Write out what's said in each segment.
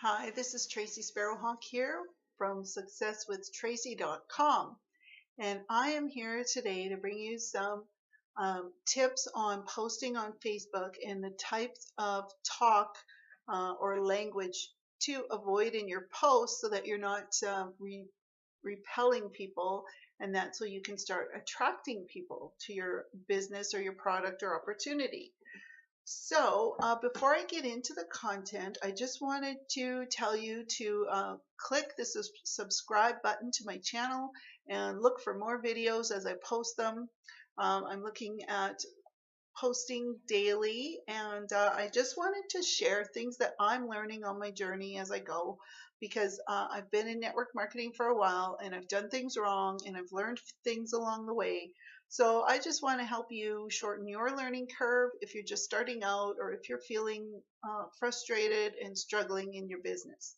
Hi, this is Tracy Sparrowhawk here from successwithtracy.com, and I am here today to bring you some tips on posting on Facebook and the types of talk or language to avoid in your posts so that you're not repelling people, and that's so you can start attracting people to your business or your product or opportunity. So, before I get into the content, I just wanted to tell you to click the subscribe button to my channel and look for more videos as I post them. I'm looking at posting daily, and I just wanted to share things that I'm learning on my journey as I go because I've been in network marketing for a while and I've done things wrong and I've learned things along the way. So I just want to help you shorten your learning curve if you're just starting out or if you're feeling frustrated and struggling in your business.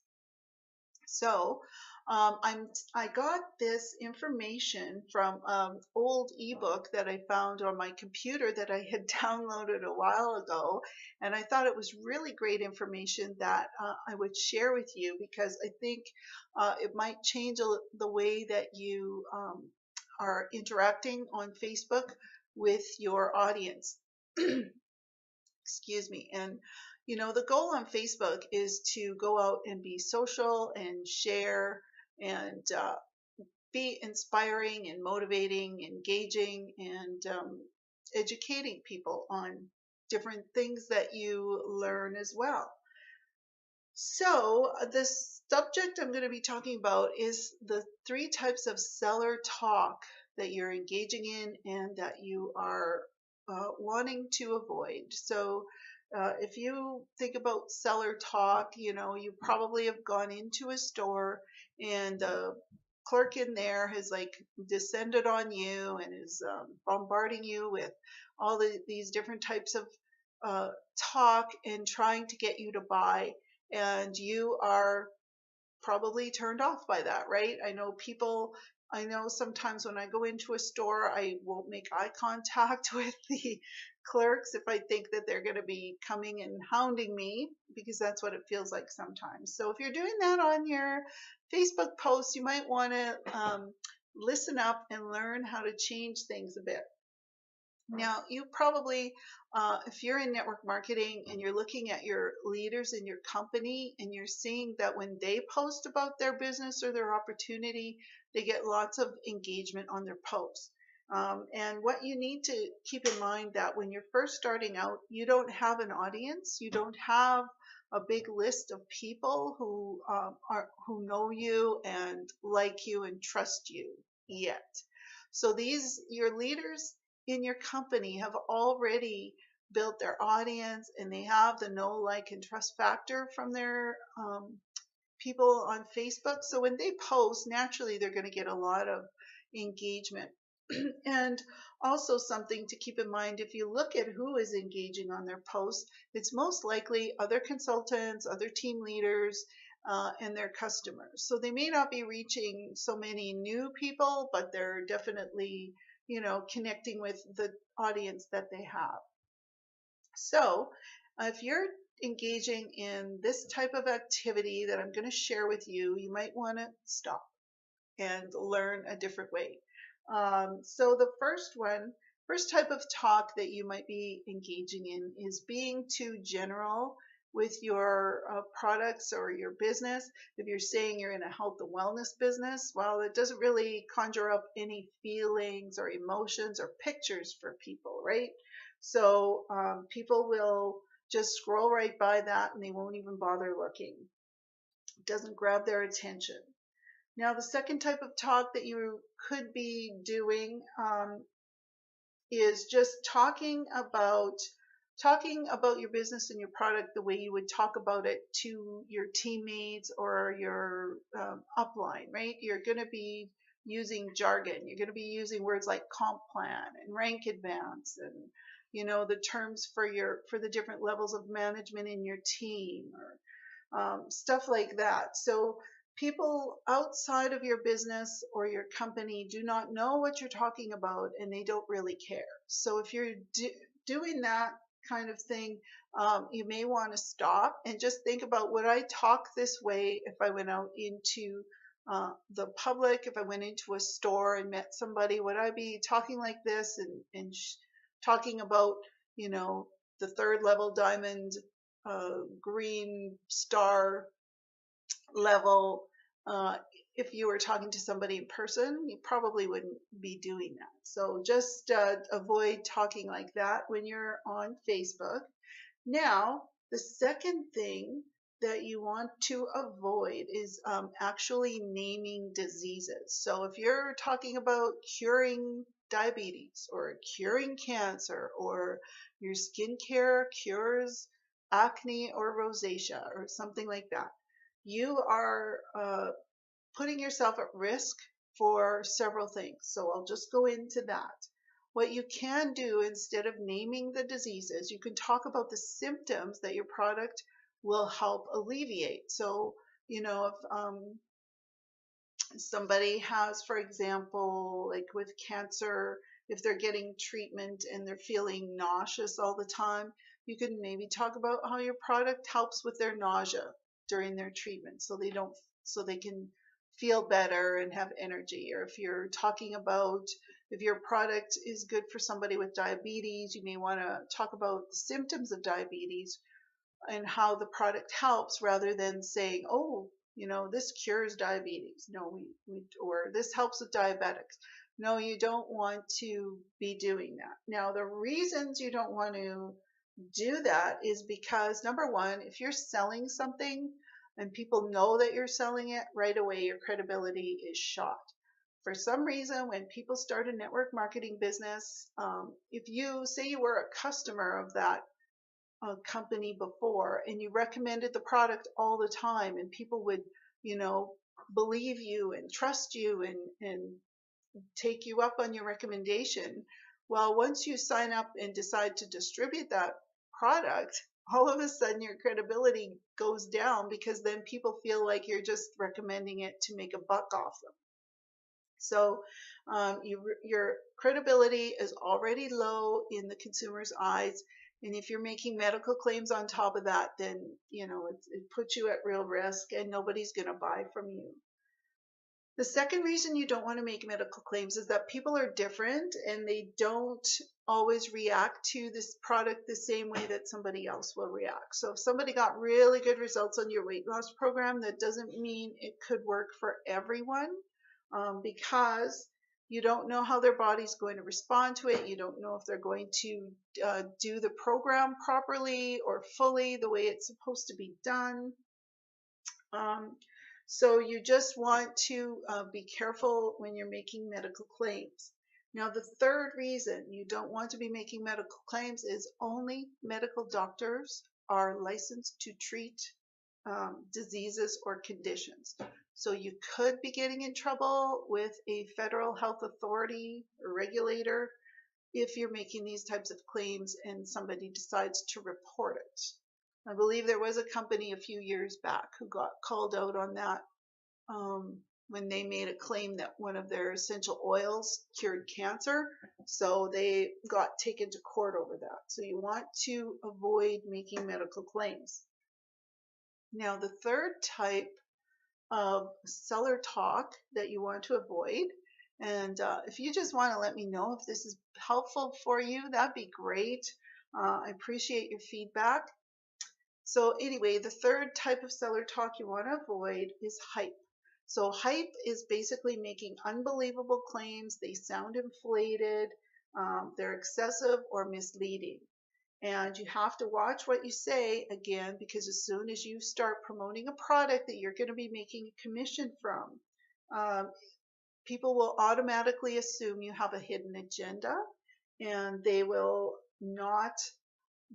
So I got this information from an old ebook that I found on my computer that I had downloaded a while ago, and I thought it was really great information that I would share with you because I think it might change the way that you are interacting on Facebook with your audience. Excuse me. And the goal on Facebook is to go out and be social and share and be inspiring and motivating, engaging, and educating people on different things that you learn as well. So, the subject I'm going to be talking about is the three types of seller talk that you're engaging in and that you are wanting to avoid. So, if you think about seller talk, you probably have gone into a store and the clerk in there has like descended on you and is bombarding you with all these different types of uh, talk and trying to get you to buy, and you are probably turned off by that, right? I know sometimes when I go into a store, I won't make eye contact with the clerks if I think that they're going to be coming and hounding me, because that's what it feels like sometimes. So if you're doing that on your Facebook posts, you might want to listen up and learn how to change things a bit. Now, you probably, if you're in network marketing and you're looking at your leaders in your company and you're seeing that when they post about their business or their opportunity, they get lots of engagement on their posts. And what you need to keep in mind that when you're first starting out, you don't have an audience, you don't have a big list of people who know you and like you and trust you yet. So these your leaders in your company have already built their audience and they have the know, like, and trust factor from their people on Facebook. So when they post, naturally they're going to get a lot of engagement. And also something to keep in mind, if you look at who is engaging on their posts, it's most likely other consultants, other team leaders, and their customers. So they may not be reaching so many new people, but they're definitely, connecting with the audience that they have. So if you're engaging in this type of activity that I'm going to share with you, you might want to stop and learn a different way. So the first type of talk that you might be engaging in is being too general with your products or your business. If you're saying you're in a health and wellness business, well, it doesn't really conjure up any feelings or emotions or pictures for people, right? So people will just scroll right by that and they won't even bother looking. It doesn't grab their attention. Now, the second type of talk that you could be doing is just talking about your business and your product the way you would talk about it to your teammates or your upline, right? You're going to be using jargon. You're going to be using words like comp plan and rank advance and the terms for the different levels of management in your team or stuff like that. So people outside of your business or your company do not know what you're talking about and they don't really care. So if you're doing that kind of thing, you may want to stop and just think about, would I talk this way if I went out into the public? If I went into a store and met somebody, would I be talking like this and talking about, you know, the third level diamond, green star level? If you were talking to somebody in person, you probably wouldn't be doing that. So just avoid talking like that when you're on Facebook. Now, the second thing that you want to avoid is actually naming diseases. So if you're talking about curing diabetes or curing cancer, or your skincare cures acne or rosacea or something like that, you are putting yourself at risk for several things. So I'll just go into that. What you can do, instead of naming the diseases, you can talk about the symptoms that your product will help alleviate. So, you know, if somebody has, for example, like with cancer, if they're getting treatment and they're feeling nauseous all the time, you can maybe talk about how your product helps with their nausea during their treatment, so they can feel better and have energy. Or if you're talking about, if your product is good for somebody with diabetes, you may want to talk about the symptoms of diabetes and how the product helps, rather than saying, oh, you know, this cures diabetes. No, or this helps with diabetics. No, you don't want to be doing that. Now, the reasons you don't want to do that is because, number one, if you're selling something and people know that you're selling it, right away your credibility is shot. For some reason, when people start a network marketing business, if you say you were a customer of that company before and you recommended the product all the time, and people would, you know, believe you and trust you and take you up on your recommendation, well, once you sign up and decide to distribute that product, all of a sudden your credibility goes down, because then people feel like you're just recommending it to make a buck off them. So your credibility is already low in the consumer's eyes. And if you're making medical claims on top of that, then, you know, it puts you at real risk and nobody's going to buy from you. The second reason you don't want to make medical claims is that people are different and they don't always react to this product the same way that somebody else will react. So if somebody got really good results on your weight loss program, that doesn't mean it could work for everyone, because you don't know how their body's going to respond to it. You don't know if they're going to do the program properly or fully the way it's supposed to be done. So you just want to be careful when you're making medical claims. Now, the third reason you don't want to be making medical claims is only medical doctors are licensed to treat diseases or conditions. So you could be getting in trouble with a federal health authority or regulator if you're making these types of claims and somebody decides to report it. I believe there was a company a few years back who got called out on that when they made a claim that one of their essential oils cured cancer. So they got taken to court over that. So you want to avoid making medical claims. Now, the third type of seller talk that you want to avoid, and if you just want to let me know if this is helpful for you, that'd be great. I appreciate your feedback. So anyway, the third type of seller talk you want to avoid is hype. So hype is basically making unbelievable claims. They sound inflated, they're excessive or misleading. And you have to watch what you say, again, because as soon as you start promoting a product that you're going to be making a commission from, people will automatically assume you have a hidden agenda, and they will not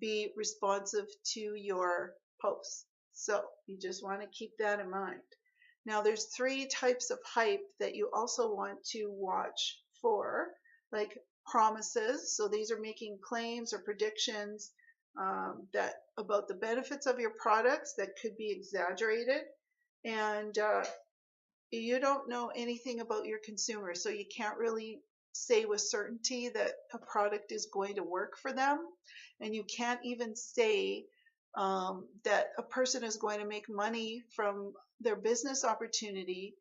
be responsive to your posts. So you just want to keep that in mind. Now, there's three types of hype that you also want to watch for, like promises. So these are making claims or predictions that about the benefits of your products that could be exaggerated. And you don't know anything about your consumer, so you can't really say with certainty that a product is going to work for them, and you can't even say that a person is going to make money from their business opportunity.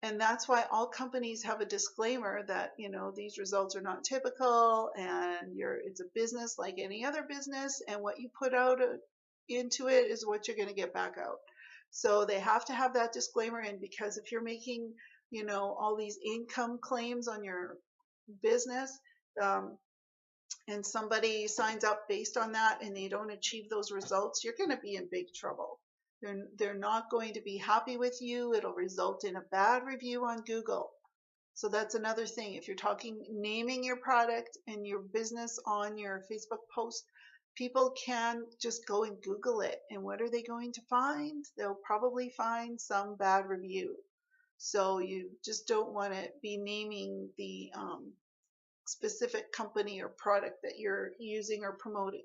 And that's why all companies have a disclaimer that, these results are not typical, and it's a business like any other business, and what you put out into it is what you're going to get back out. So they have to have that disclaimer in, because if you're making, all these income claims on your business, um, and somebody signs up based on that and they don't achieve those results, you're going to be in big trouble. They're not going to be happy with you. It'll result in a bad review on Google. So that's another thing. If you're naming your product and your business on your Facebook post, people can just go and Google it. And what are they going to find? They'll probably find some bad review. So you just don't want to be naming the specific company or product that you're using or promoting.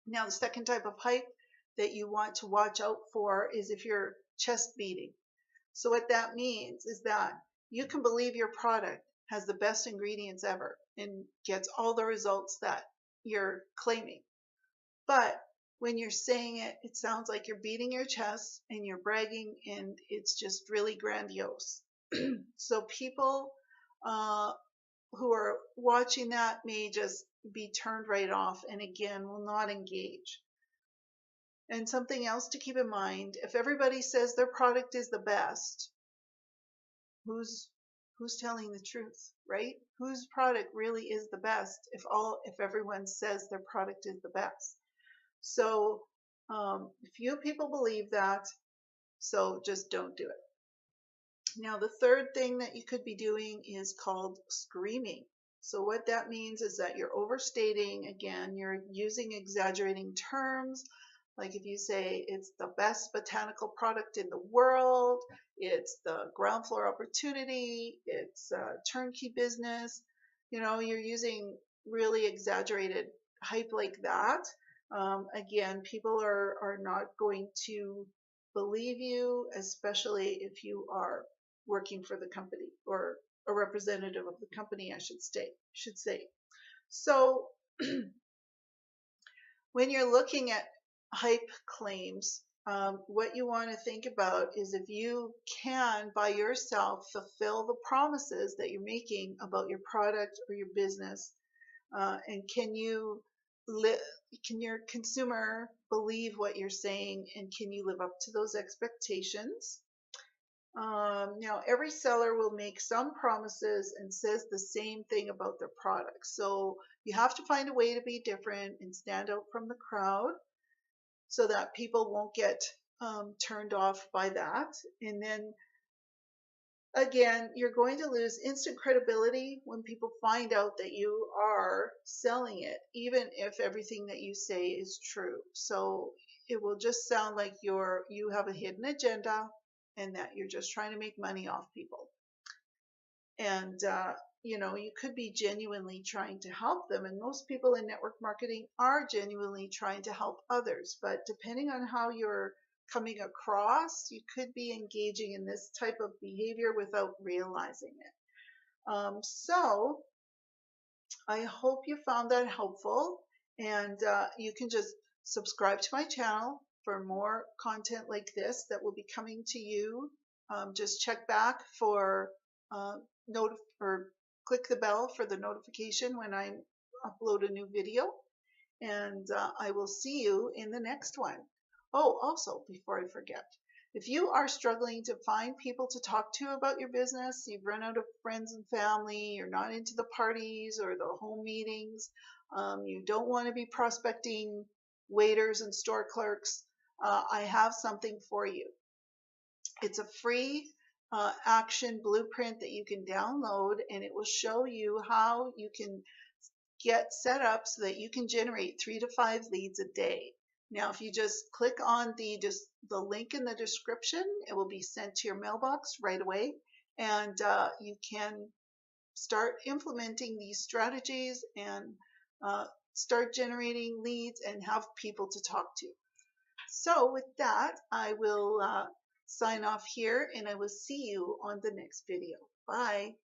Now, the second type of hype that you want to watch out for is if you're chest beating. So what that means is that you can believe your product has the best ingredients ever and gets all the results that you're claiming. But when you're saying it, it sounds like you're beating your chest and you're bragging, and it's just really grandiose. So people who are watching that may just be turned right off, and again will not engage. And something else to keep in mind, if everybody says their product is the best, who's telling the truth, right? Whose product really is the best if everyone says their product is the best? So few people believe that, so just don't do it. Now, the third thing that you could be doing is called screaming. So what that means is that you're overstating. Again, you're using exaggerating terms. Like if you say it's the best botanical product in the world, it's the ground floor opportunity, it's a turnkey business, you're using really exaggerated hype like that. Again, people are not going to believe you, especially if you are working for the company, or a representative of the company, I should say. So when you're looking at hype claims, what you want to think about is if you can by yourself fulfill the promises that you're making about your product or your business, and can your consumer believe what you're saying, and can you live up to those expectations? Now, every seller will make some promises and says the same thing about their product. So you have to find a way to be different and stand out from the crowd so that people won't get turned off by that. And then again, you're going to lose instant credibility when people find out that you are selling it, even if everything that you say is true. So it will just sound like you have a hidden agenda, and that you're just trying to make money off people. And you could be genuinely trying to help them, and most people in network marketing are genuinely trying to help others. But depending on how you're coming across, you could be engaging in this type of behavior without realizing it. So I hope you found that helpful, and you can just subscribe to my channel for more content like this that will be coming to you. Just check back for or click the bell for the notification when I upload a new video, and I will see you in the next one. Oh, also, before I forget, if you are struggling to find people to talk to about your business, you've run out of friends and family, you're not into the parties or the home meetings, you don't want to be prospecting waiters and store clerks, I have something for you. It's a free action blueprint that you can download, and it will show you how you can get set up so that you can generate 3 to 5 leads a day. Now, if you just click on the link in the description, it will be sent to your mailbox right away, and you can start implementing these strategies and start generating leads and have people to talk to. So with that, I will sign off here, and I will see you on the next video. Bye.